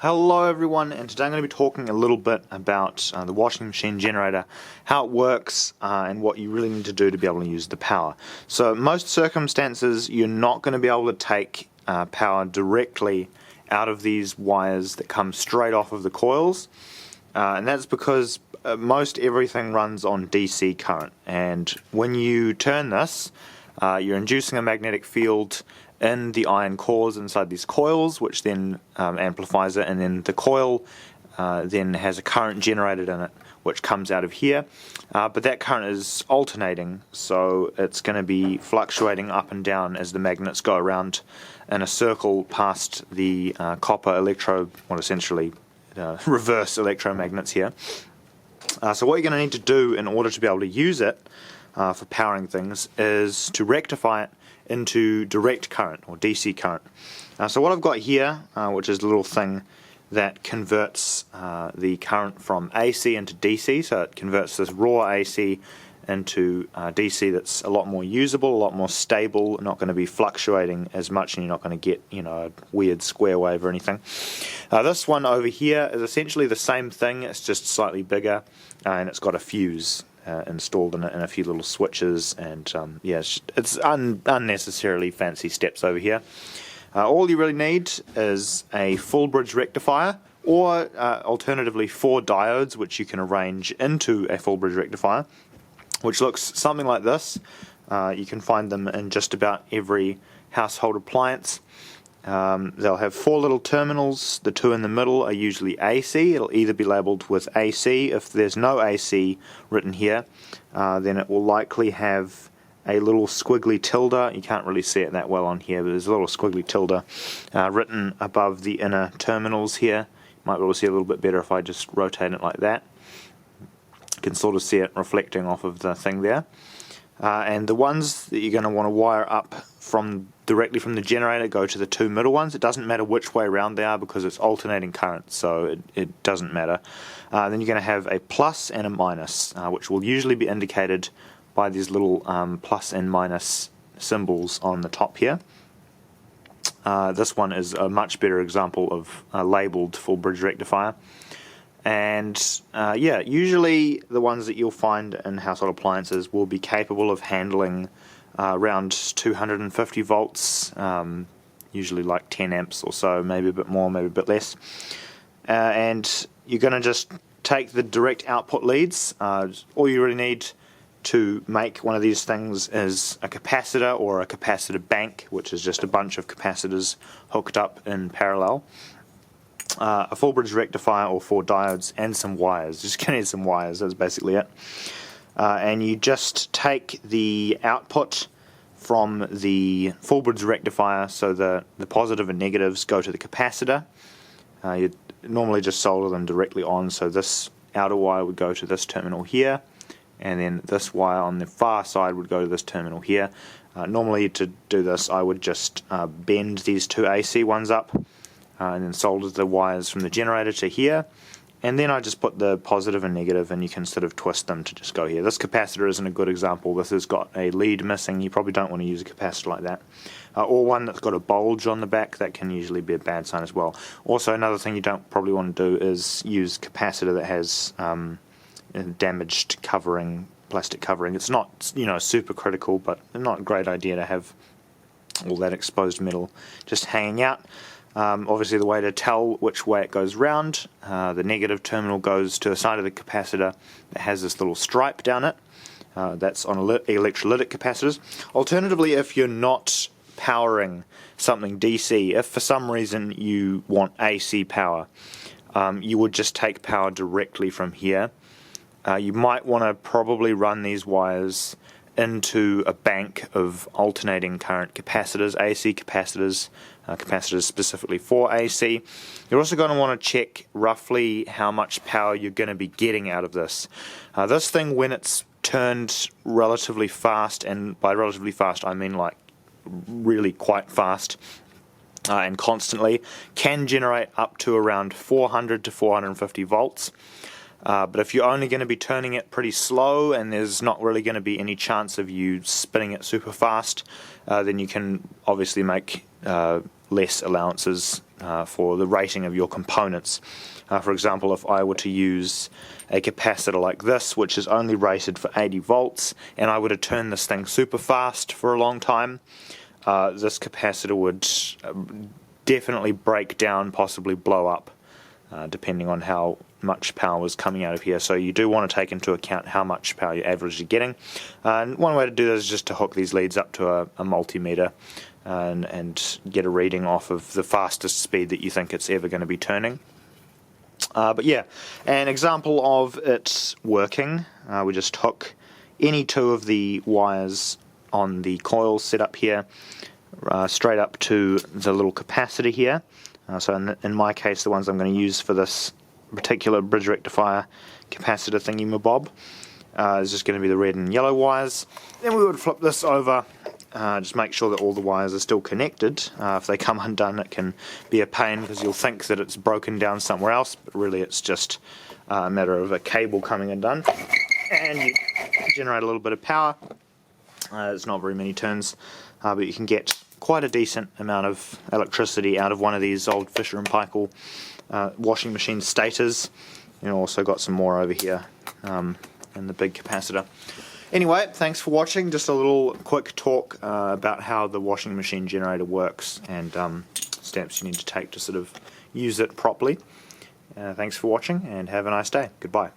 Hello everyone, and today I'm going to be talking a little bit about the washing machine generator, how it works, and what you really need to do to be able to use the power. So most circumstances you're not going to be able to take power directly out of these wires that come straight off of the coils, and that's because most everything runs on DC current, and when you turn this you're inducing a magnetic field in the iron cores inside these coils, which then amplifies it, and then the coil then has a current generated in it which comes out of here, but that current is alternating, so it's going to be fluctuating up and down as the magnets go around in a circle past the copper essentially reverse electromagnets here. So what you're going to need to do in order to be able to use it for powering things is to rectify it into direct current or DC current. So what I've got here, which is a little thing that converts the current from AC into DC, so it converts this raw AC into DC that's a lot more usable, a lot more stable, not going to be fluctuating as much, and you're not going to get a weird square wave or anything. This one over here is essentially the same thing, it's just slightly bigger, and it's got a fuse installed in it and a few little switches, and yeah, it's unnecessarily fancy steps over here. All you really need is a full bridge rectifier, or alternatively 4 diodes, which you can arrange into a full bridge rectifier, which looks something like this. You can find them in just about every household appliance. They'll have 4 little terminals. The 2 in the middle are usually AC. It'll either be labelled with AC. If there's no AC written here, then it will likely have a little squiggly tilde. You can't really see it that well on here, but there's a little squiggly tilde written above the inner terminals here. You might be able to see it a little bit better if I just rotate it like that. You can sort of see it reflecting off of the thing there. And the ones that you're going to want to wire up directly from the generator go to the 2 middle ones. It doesn't matter which way around they are because it's alternating current, so it doesn't matter. Then you're going to have a plus and a minus, which will usually be indicated by these little plus and minus symbols on the top here. This one is a much better example of a labelled full bridge rectifier. And yeah, usually the ones that you'll find in household appliances will be capable of handling around 250 volts, usually like 10 amps or so, maybe a bit more, maybe a bit less. And you're going to just take the direct output leads. All you really need to make one of these things is a capacitor or a capacitor bank, which is just a bunch of capacitors hooked up in parallel. A full bridge rectifier or 4 diodes and some wires. Just going to need some wires, that's basically it. And you just take the output from the full bridge rectifier, so the positive and negatives go to the capacitor. You normally just solder them directly on, so this outer wire would go to this terminal here, and then this wire on the far side would go to this terminal here. Normally to do this I would just bend these 2 AC ones up, and then solder the wires from the generator to here, and then I just put the positive and negative, and you can sort of twist them to just go here. This capacitor isn't a good example. This has got a lead missing. You probably don't want to use a capacitor like that. Or one that's got a bulge on the back. That can usually be a bad sign as well. Also, another thing you don't probably want to do is use capacitor that has damaged covering, plastic covering. It's not super critical, but not a great idea to have all that exposed metal just hanging out. Obviously the way to tell which way it goes round, the negative terminal goes to the side of the capacitor that has this little stripe down it. That's on electrolytic capacitors. Alternatively, if you're not powering something DC, if for some reason you want AC power, you would just take power directly from here. You might want to probably run these wires into a bank of alternating current capacitors, AC capacitors, capacitors specifically for AC. You're also going to want to check roughly how much power you're going to be getting out of this. This thing, when it's turned relatively fast, and by relatively fast I mean like really quite fast and constantly, can generate up to around 400 to 450 volts. But if you're only going to be turning it pretty slow and there's not really going to be any chance of you spinning it super fast, then you can obviously make less allowances for the rating of your components. For example, if I were to use a capacitor like this, which is only rated for 80 volts, and I were to turn this thing super fast for a long time, this capacitor would definitely break down, possibly blow up, depending on how much power is coming out of here. So you do want to take into account how much power you're averagely getting. And one way to do this is just to hook these leads up to a multimeter and get a reading off of the fastest speed that you think it's ever going to be turning. But yeah, an example of it working, we just hook any two of the wires on the coil set up here straight up to the little capacitor here. So in my case, the ones I'm going to use for this particular bridge rectifier capacitor thingy-mabob is just going to be the red and yellow wires. Then we would flip this over, just make sure that all the wires are still connected. If they come undone, it can be a pain because you'll think that it's broken down somewhere else, but really it's just a matter of a cable coming undone. And you generate a little bit of power. It's not very many turns, but you can get quite a decent amount of electricity out of one of these old Fisher & Paykel washing machine stators. And also got some more over here in the big capacitor. Anyway, thanks for watching. Just a little quick talk about how the washing machine generator works and steps you need to take to sort of use it properly. Thanks for watching and have a nice day. Goodbye.